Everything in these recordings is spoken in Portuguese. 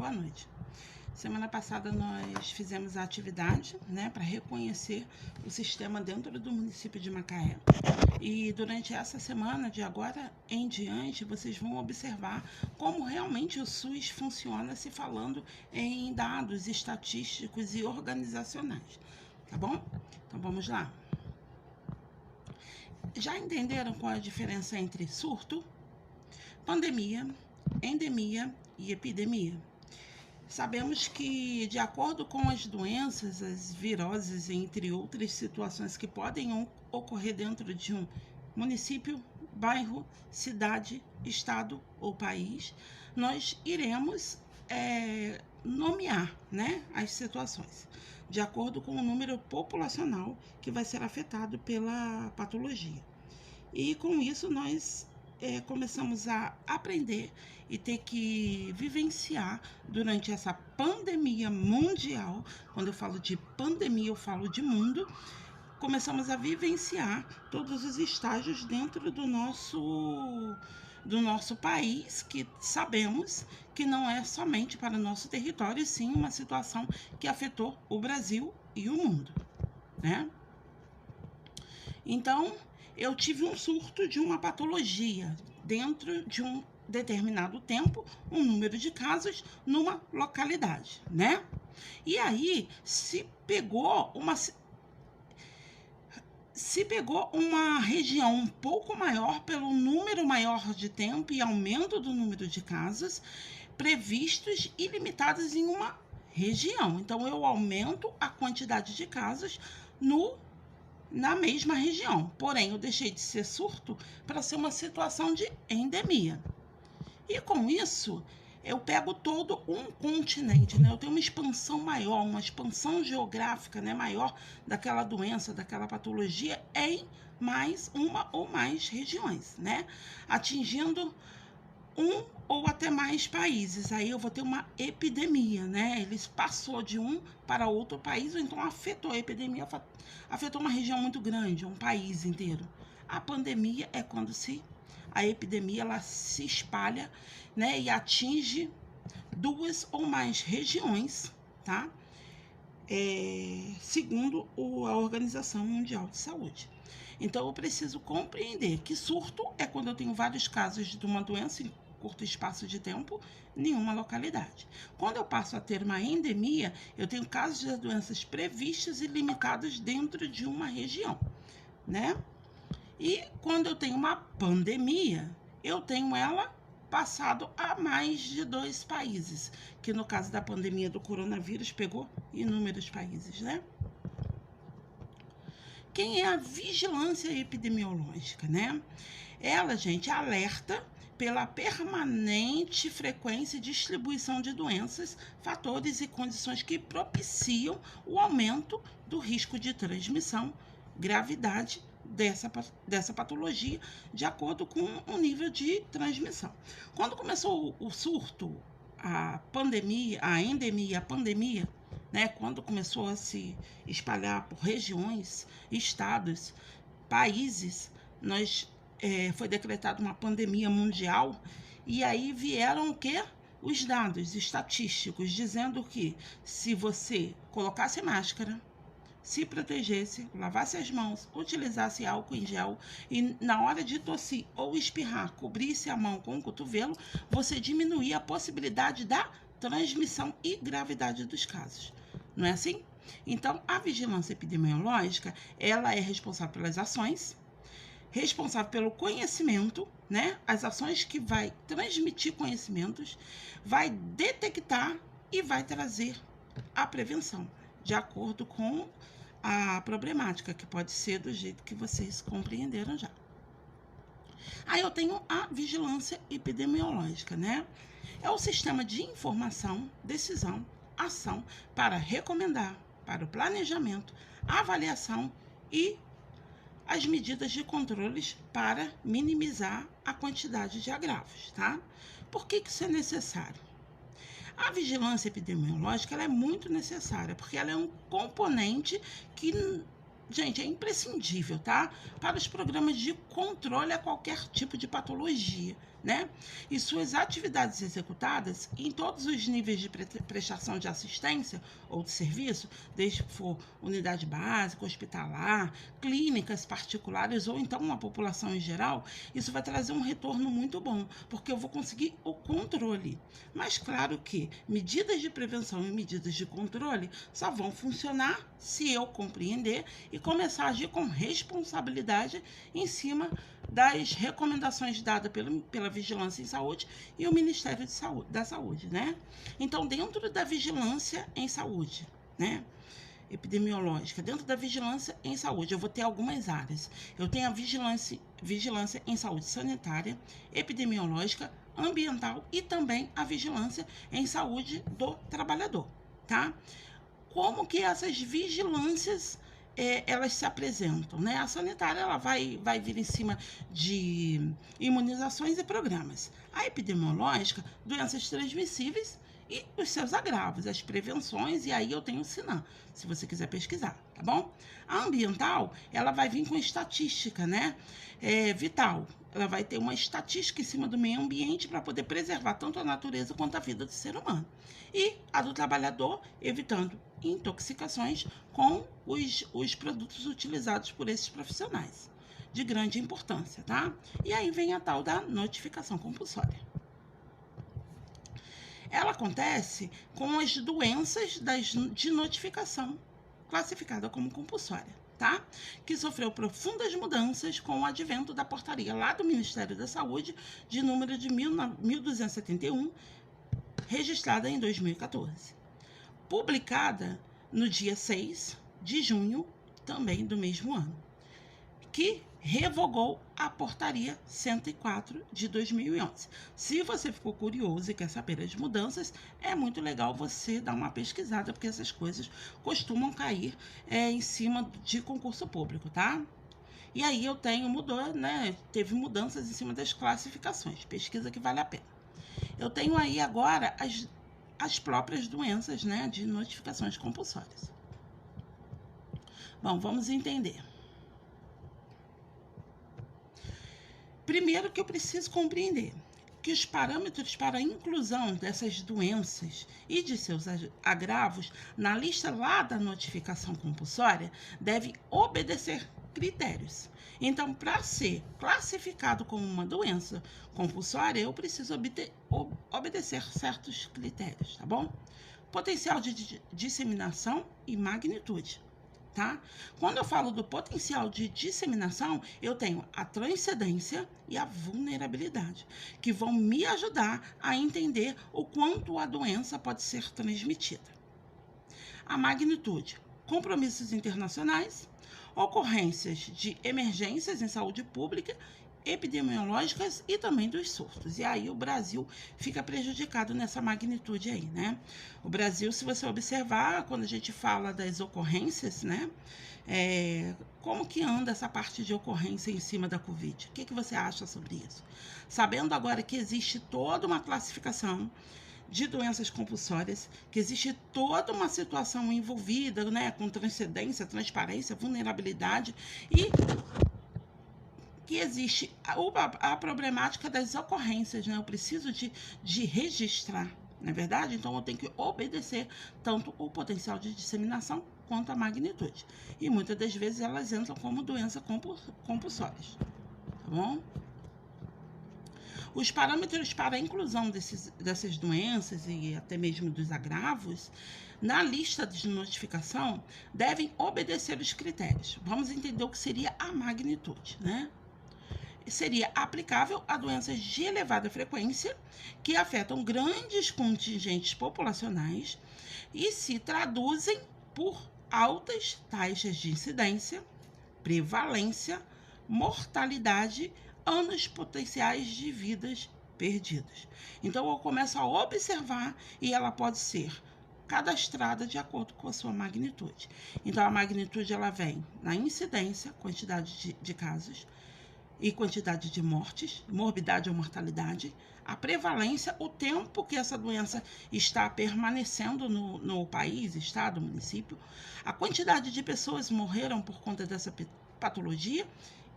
boa noite. Semana passada nós fizemos a atividade, para reconhecer o sistema dentro do município de Macaé. E durante essa semana, de agora em diante, vocês vão observar como realmente o SUS funciona se falando em dados estatísticos e organizacionais. Tá bom? Então vamos lá. Já entenderam qual é a diferença entre surto, pandemia, endemia e epidemia? Sabemos que, de acordo com as doenças, as viroses, entre outras situações que podem ocorrer dentro de um município, bairro, cidade, estado ou país, nós iremos nomear, as situações, de acordo com o número populacional que vai ser afetado pela patologia. E com isso nós começamos a aprender e ter que vivenciar durante essa pandemia mundial. Quando eu falo de pandemia, eu falo de mundo. Começamos a vivenciar todos os estágios dentro do nosso país, que sabemos que não é somente para o nosso território, sim uma situação que afetou o Brasil e o mundo, Então, eu tive um surto de uma patologia dentro de um determinado tempo, um número de casos numa localidade, E aí se pegou uma região um pouco maior pelo número maior de tempo e aumento do número de casos previstos e limitados em uma região. Então, eu aumento a quantidade de casos na mesma região, porém eu deixei de ser surto para ser uma situação de endemia. E com isso, eu pego todo um continente, Eu tenho uma expansão maior, uma expansão geográfica, maior daquela doença, daquela patologia em mais uma ou mais regiões, atingindo um ou até mais países. Aí eu vou ter uma epidemia, Ele passou de um para outro país, ou então afetou a epidemia, afetou uma região muito grande, um país inteiro. A pandemia é quando a epidemia ela se espalha, e atinge duas ou mais regiões, segundo a Organização Mundial de Saúde. Então, eu preciso compreender que surto é quando eu tenho vários casos de uma doença em curto espaço de tempo, em uma localidade. Quando eu passo a ter uma endemia, eu tenho casos de doenças previstos e limitados dentro de uma região, E quando eu tenho uma pandemia, eu tenho ela passado a mais de 2 países, que no caso da pandemia do coronavírus pegou inúmeros países, Quem é a vigilância epidemiológica, Ela, gente, alerta pela permanente frequência e distribuição de doenças, fatores e condições que propiciam o aumento do risco de transmissão, gravidade dessa patologia, de acordo com o nível de transmissão. Quando começou o surto, a pandemia, a endemia, a pandemia, quando começou a se espalhar por regiões, estados, países, foi decretada uma pandemia mundial, e aí vieram o quê? Os dados estatísticos, dizendo que se você colocasse máscara, se protegesse, lavasse as mãos, utilizasse álcool em gel e na hora de tossir ou espirrar, cobrisse a mão com o cotovelo, você diminuía a possibilidade da transmissão e gravidade dos casos. Não é assim? Então, a vigilância epidemiológica, ela é responsável pelas ações, responsável pelo conhecimento, as ações que vai transmitir conhecimentos, vai detectar e vai trazer a prevenção, de acordo com a problemática, que pode ser do jeito que vocês compreenderam já. Aí eu tenho a vigilância epidemiológica, É o sistema de informação, decisão, ação para recomendar, para o planejamento, avaliação e as medidas de controles para minimizar a quantidade de agravos, Por que isso é necessário? A vigilância epidemiológica ela é muito necessária, porque ela é um componente que, gente, é imprescindível, para os programas de controle a qualquer tipo de patologia, né? E suas atividades executadas em todos os níveis de prestação de assistência ou de serviço, desde que for unidade básica, hospitalar, clínicas particulares ou então uma população em geral, isso vai trazer um retorno muito bom, porque eu vou conseguir o controle. Mas claro que medidas de prevenção e medidas de controle só vão funcionar se eu compreender e começar a agir com responsabilidade em cima das recomendações dadas pela Vigilância em Saúde e o Ministério da Saúde, né? Então, dentro da vigilância em saúde, né? Epidemiológica, dentro da vigilância em saúde, eu vou ter algumas áreas. Eu tenho a vigilância em saúde sanitária, epidemiológica, ambiental e também a vigilância em saúde do trabalhador, tá? Como que essas vigilâncias elas se apresentam, né? A sanitária ela vai vir em cima de imunizações e programas. A epidemiológica, doenças transmissíveis e os seus agravos, as prevenções, e aí eu tenho o SINAM, se você quiser pesquisar, tá bom? A ambiental, ela vai vir com estatística, né? Vital. Ela vai ter uma estatística em cima do meio ambiente para poder preservar tanto a natureza quanto a vida do ser humano. E a do trabalhador, evitando intoxicações com os produtos utilizados por esses profissionais, de grande importância, tá? E aí vem a tal da notificação compulsória. Ela acontece com as doenças de notificação, classificada como compulsória, tá? Que sofreu profundas mudanças com o advento da portaria lá do Ministério da Saúde, de número de 1271, registrada em 2014. Publicada no dia 6 de junho, também do mesmo ano, que revogou a portaria 104 de 2011. Se você ficou curioso e quer saber as mudanças, é muito legal você dar uma pesquisada, porque essas coisas costumam cair em cima de concurso público, tá? E aí mudou, né? Teve mudanças em cima das classificações. Pesquisa que vale a pena. Eu tenho aí agora as próprias doenças, né, de notificações compulsórias. Bom, vamos entender. Primeiro que eu preciso compreender que os parâmetros para a inclusão dessas doenças e de seus agravos na lista lá da notificação compulsória devem obedecer critérios. Então, para ser classificado como uma doença compulsória, eu preciso obedecer certos critérios, tá bom? Potencial de disseminação e magnitude, tá? Quando eu falo do potencial de disseminação, eu tenho a transcendência e a vulnerabilidade, que vão me ajudar a entender o quanto a doença pode ser transmitida. A magnitude, compromissos internacionais, ocorrências de emergências em saúde pública, epidemiológicas e também dos surtos. E aí o Brasil fica prejudicado nessa magnitude aí, né? O Brasil, se você observar, quando a gente fala das ocorrências, né? Como que anda essa parte de ocorrência em cima da Covid? O que você acha sobre isso? Sabendo agora que existe toda uma classificação de doenças compulsórias, que existe toda uma situação envolvida, né, com transcendência, transparência, vulnerabilidade e que existe a problemática das ocorrências, né? Eu preciso de registrar, não é verdade? Então, eu tenho que obedecer tanto o potencial de disseminação quanto a magnitude. E muitas das vezes elas entram como doenças compulsórias, tá bom? Os parâmetros para a inclusão dessas doenças e até mesmo dos agravos na lista de notificação devem obedecer os critérios. Vamos entender o que seria a magnitude, né? Seria aplicável a doenças de elevada frequência que afetam grandes contingentes populacionais e se traduzem por altas taxas de incidência, prevalência, mortalidade, anos potenciais de vidas perdidas. Então, eu começo a observar e ela pode ser cadastrada de acordo com a sua magnitude. Então, a magnitude ela vem na incidência, quantidade de casos e quantidade de mortes, morbidade ou mortalidade, a prevalência, o tempo que essa doença está permanecendo no país, estado, município, a quantidade de pessoas morreram por conta dessa patologia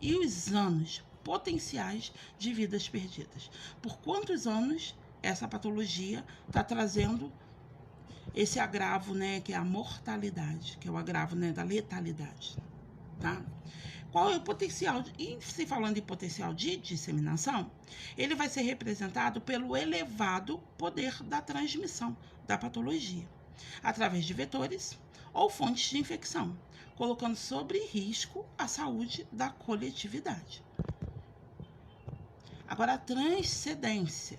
e os anos potenciais de vidas perdidas. Por quantos anos essa patologia está trazendo esse agravo, né, que é a mortalidade, que é o agravo, né, da letalidade, tá? Qual é o potencial? E se falando em potencial de disseminação, ele vai ser representado pelo elevado poder da transmissão da patologia, através de vetores ou fontes de infecção, colocando sob risco a saúde da coletividade. Agora, a transcendência.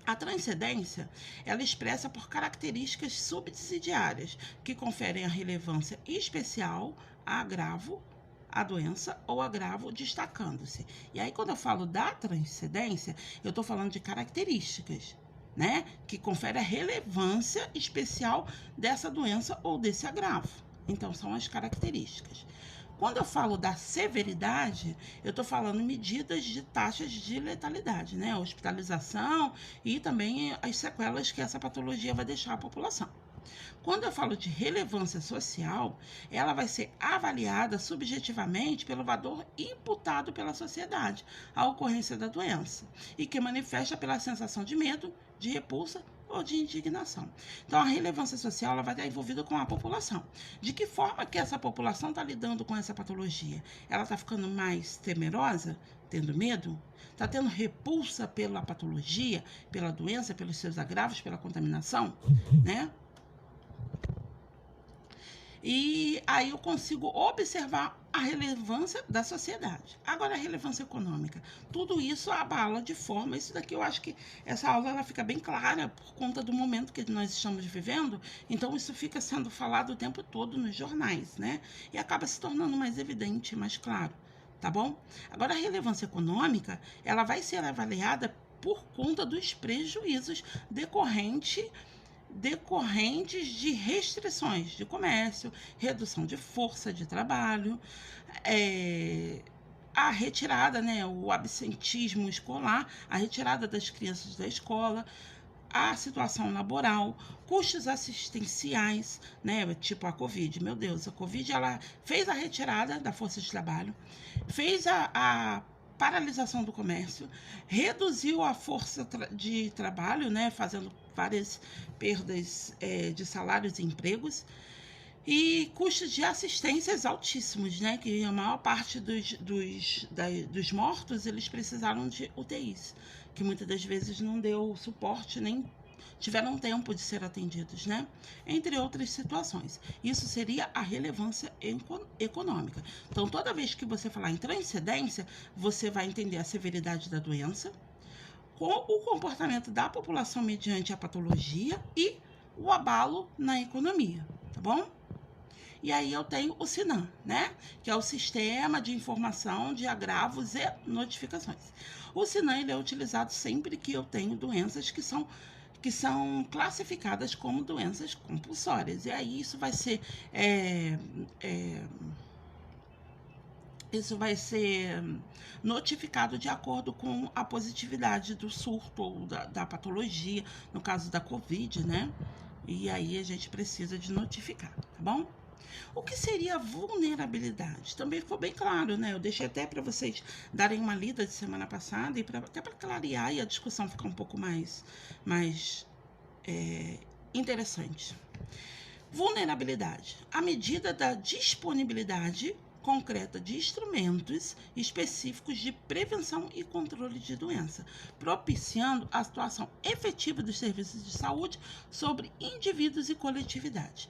A transcendência, ela expressa por características subsidiárias que conferem a relevância especial a agravo, a doença ou agravo destacando-se. E aí, quando eu falo da transcendência, eu estou falando de características, né, que confere a relevância especial dessa doença ou desse agravo. Então, são as características. Quando eu falo da severidade, eu estou falando medidas de taxas de letalidade, né? Hospitalização e também as sequelas que essa patologia vai deixar à população. Quando eu falo de relevância social, ela vai ser avaliada subjetivamente pelo valor imputado pela sociedade à ocorrência da doença e que manifesta pela sensação de medo, de repulsa ou de indignação. Então, a relevância social ela vai estar envolvida com a população. De que forma que essa população está lidando com essa patologia? Ela está ficando mais temerosa, tendo medo? Está tendo repulsa pela patologia, pela doença, pelos seus agravos, pela contaminação, né? E aí eu consigo observar a relevância da sociedade. Agora, a relevância econômica. Tudo isso abala de forma... Isso daqui eu acho que essa aula ela fica bem clara por conta do momento que nós estamos vivendo. Então, isso fica sendo falado o tempo todo nos jornais, né? E acaba se tornando mais evidente, mais claro, tá bom? Agora, a relevância econômica, ela vai ser avaliada por conta dos prejuízos decorrentes de restrições de comércio, redução de força de trabalho, a retirada, né, o absentismo escolar, a retirada das crianças da escola, a situação laboral, custos assistenciais, né, tipo a Covid. Meu Deus, a Covid ela fez a retirada da força de trabalho, fez a paralisação do comércio, reduziu a força de trabalho, né, fazendo várias perdas de salários e empregos, e custos de assistências altíssimos, né, que a maior parte dos mortos, eles precisaram de UTIs, que muitas das vezes não deu suporte, nem tiveram tempo de ser atendidos, né? Entre outras situações. Isso seria a relevância econômica. Então, toda vez que você falar em transcendência, você vai entender a severidade da doença, o comportamento da população mediante a patologia e o abalo na economia, tá bom? E aí eu tenho o SINAM, né? Que é o Sistema de Informação de Agravos e Notificações. O SINAM ele é utilizado sempre que eu tenho doenças que são classificadas como doenças compulsórias. E aí isso vai ser notificado de acordo com a positividade do surto ou da patologia, no caso da Covid, né? E aí a gente precisa de notificar, tá bom? O que seria vulnerabilidade? Também ficou bem claro, né? Eu deixei até para vocês darem uma lida de semana passada, e até para clarear e a discussão ficar um pouco mais interessante. Vulnerabilidade. A medida da disponibilidade concreta de instrumentos específicos de prevenção e controle de doença, propiciando a atuação efetiva dos serviços de saúde sobre indivíduos e coletividades.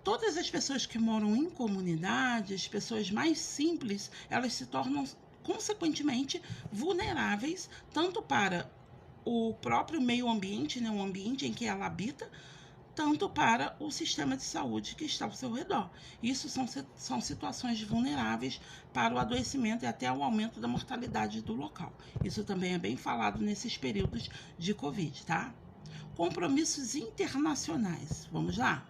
Todas as pessoas que moram em comunidades, pessoas mais simples, elas se tornam, consequentemente, vulneráveis, tanto para o próprio meio ambiente, né, o ambiente em que ela habita, tanto para o sistema de saúde que está ao seu redor. Isso são situações vulneráveis para o adoecimento e até o aumento da mortalidade do local. Isso também é bem falado nesses períodos de Covid, tá? Compromissos internacionais. Vamos lá?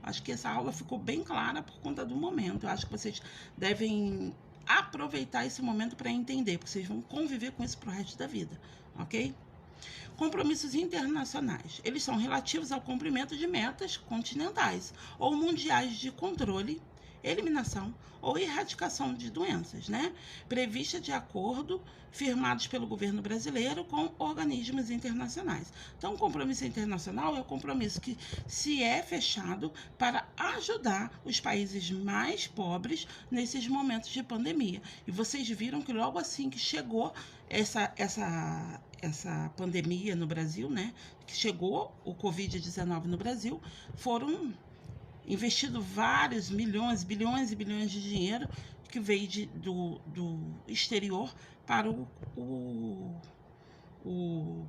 Acho que essa aula ficou bem clara por conta do momento. Eu acho que vocês devem aproveitar esse momento para entender, porque vocês vão conviver com isso para o resto da vida, ok? Compromissos internacionais. Eles são relativos ao cumprimento de metas continentais ou mundiais de controle eliminação ou erradicação de doenças, né? Prevista de acordo firmados pelo governo brasileiro com organismos internacionais. Então, o compromisso internacional é o compromisso que se é fechado para ajudar os países mais pobres nesses momentos de pandemia. E vocês viram que logo assim que chegou essa pandemia no Brasil, né? Que chegou o Covid-19 no Brasil, foram investidos vários milhões, bilhões e bilhões de dinheiro que veio do exterior para o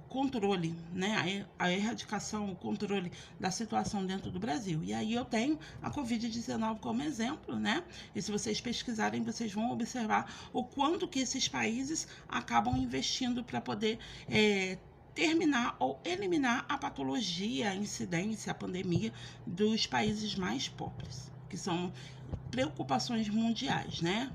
controle, né? A erradicação, o controle da situação dentro do Brasil. E aí eu tenho a Covid-19 como exemplo, né? E se vocês pesquisarem, vocês vão observar o quanto que esses países acabam investindo para poder terminar ou eliminar a patologia, a incidência, a pandemia dos países mais pobres, que são preocupações mundiais, né?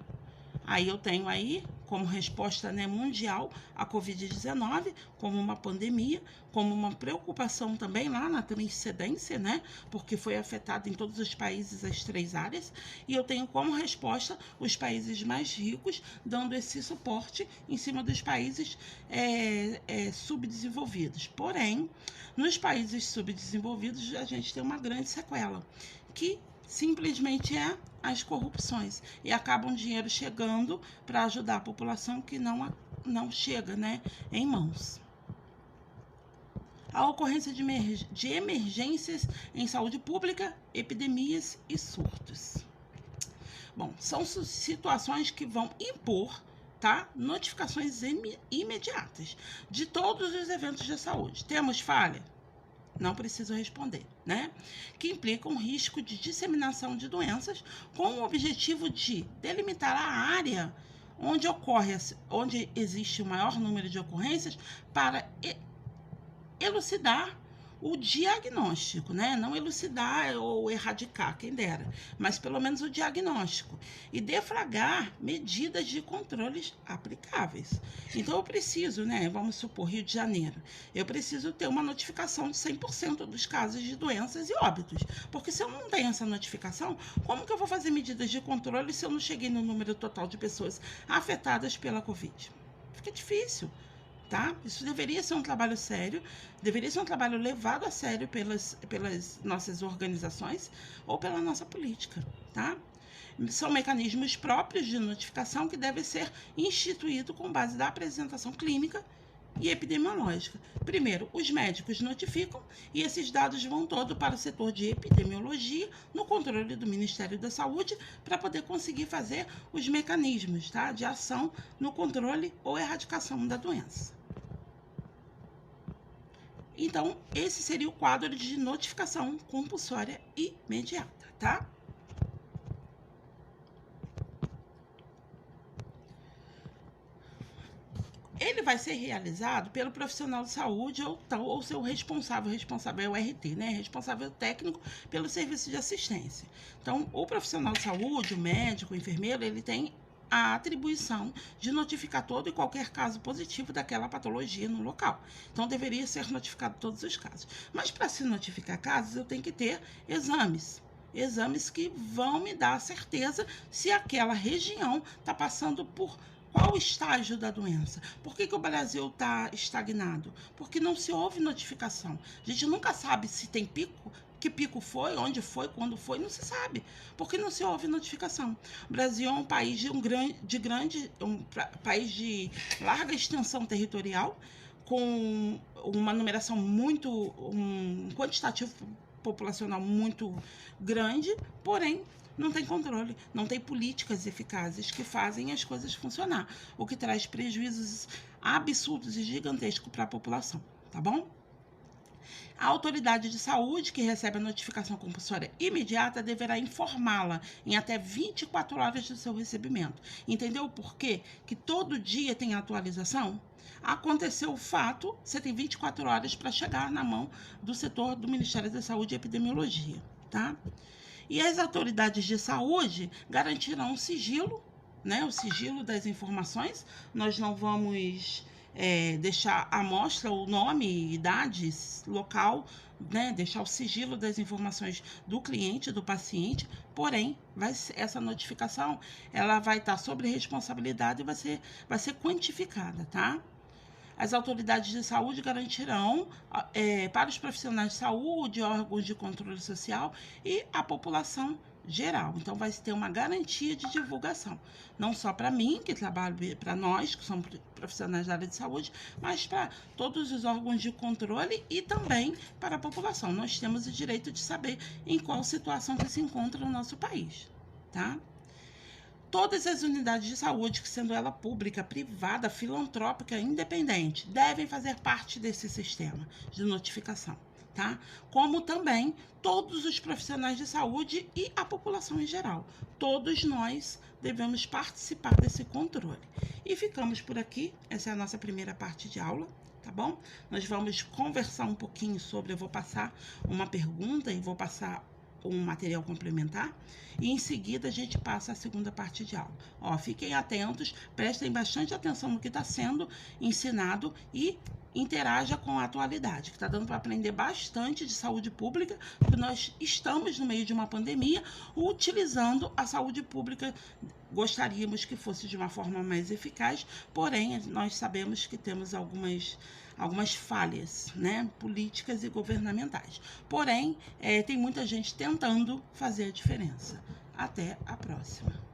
Aí eu tenho aí, como resposta, né, mundial, a Covid-19, como uma pandemia, como uma preocupação também lá na transcendência, né, porque foi afetado em todos os países as 3 áreas, e eu tenho como resposta os países mais ricos, dando esse suporte em cima dos países subdesenvolvidos. Porém, nos países subdesenvolvidos, a gente tem uma grande sequela, que simplesmente as corrupções, e acabam dinheiro chegando para ajudar a população que não chega, né, em mãos. A ocorrência de emergências em saúde pública, epidemias e surtos. Bom, são situações que vão impor, tá, notificações imediatas de todos os eventos de saúde. Temos falha? Não preciso responder, né? Que implica um risco de disseminação de doenças com o objetivo de delimitar a área onde existe o maior número de ocorrências para elucidar o diagnóstico, né? Não elucidar ou erradicar, quem dera, mas pelo menos o diagnóstico e deflagrar medidas de controles aplicáveis. Então eu preciso, né? Vamos supor, Rio de Janeiro, eu preciso ter uma notificação de 100% dos casos de doenças e óbitos, porque se eu não tenho essa notificação, como que eu vou fazer medidas de controle se eu não cheguei no número total de pessoas afetadas pela Covid? Fica difícil. Tá? Isso deveria ser um trabalho sério, deveria ser um trabalho levado a sério pelas nossas organizações ou pela nossa política. Tá? São mecanismos próprios de notificação que devem ser instituídos com base da apresentação clínica e epidemiológica. Primeiro, os médicos notificam e esses dados vão todo para o setor de epidemiologia, no controle do Ministério da Saúde, para poder conseguir fazer os mecanismos, tá, de ação no controle ou erradicação da doença. Então, esse seria o quadro de notificação compulsória imediata, tá? Ele vai ser realizado pelo profissional de saúde ou seu responsável é o RT, né? Responsável técnico pelo serviço de assistência. Então, o profissional de saúde, o médico, o enfermeiro, ele tem a atribuição de notificar todo e qualquer caso positivo daquela patologia no local. Então, deveria ser notificado todos os casos. Mas, para se notificar casos, eu tenho que ter exames que vão me dar a certeza se aquela região está passando por qual estágio da doença. Por que o Brasil está estagnado? Porque não se houve notificação. A gente nunca sabe se tem pico, que pico foi, onde foi, quando foi, não se sabe, porque não se houve notificação. O Brasil é um país país de larga extensão territorial, com uma numeração um quantitativo populacional muito grande, porém não tem controle, não tem políticas eficazes que fazem as coisas funcionar, o que traz prejuízos absurdos e gigantescos para a população, tá bom? A autoridade de saúde que recebe a notificação compulsória imediata deverá informá-la em até 24 horas do seu recebimento. Entendeu por quê? Que todo dia tem atualização? Aconteceu o fato, você tem 24 horas para chegar na mão do setor do Ministério da Saúde e Epidemiologia, tá? E as autoridades de saúde garantirão o sigilo, né? O sigilo das informações. Nós não vamos deixar à mostra o nome, idade, local, né, deixar o sigilo das informações do cliente, do paciente, porém, essa notificação ela vai estar sobre responsabilidade e vai ser quantificada, tá? As autoridades de saúde garantirão para os profissionais de saúde, órgãos de controle social e a população geral. Então, vai ter uma garantia de divulgação, não só para mim, que trabalho, para nós, que somos profissionais da área de saúde, mas para todos os órgãos de controle e também para a população. Nós temos o direito de saber em qual situação que se encontra o nosso país, tá? Todas as unidades de saúde, sendo ela pública, privada, filantrópica, independente, devem fazer parte desse sistema de notificação, tá? Como também todos os profissionais de saúde e a população em geral. Todos nós devemos participar desse controle. E ficamos por aqui. Essa é a nossa primeira parte de aula. Tá bom? Nós vamos conversar um pouquinho sobre, eu vou passar uma pergunta e vou passar um material complementar e em seguida a gente passa a segunda parte de aula. Ó, fiquem atentos, prestem bastante atenção no que está sendo ensinado e interaja com a atualidade, que está dando para aprender bastante de saúde pública, porque nós estamos no meio de uma pandemia, utilizando a saúde pública. Gostaríamos que fosse de uma forma mais eficaz, porém, nós sabemos que temos algumas falhas, né, políticas e governamentais. Porém, tem muita gente tentando fazer a diferença. Até a próxima.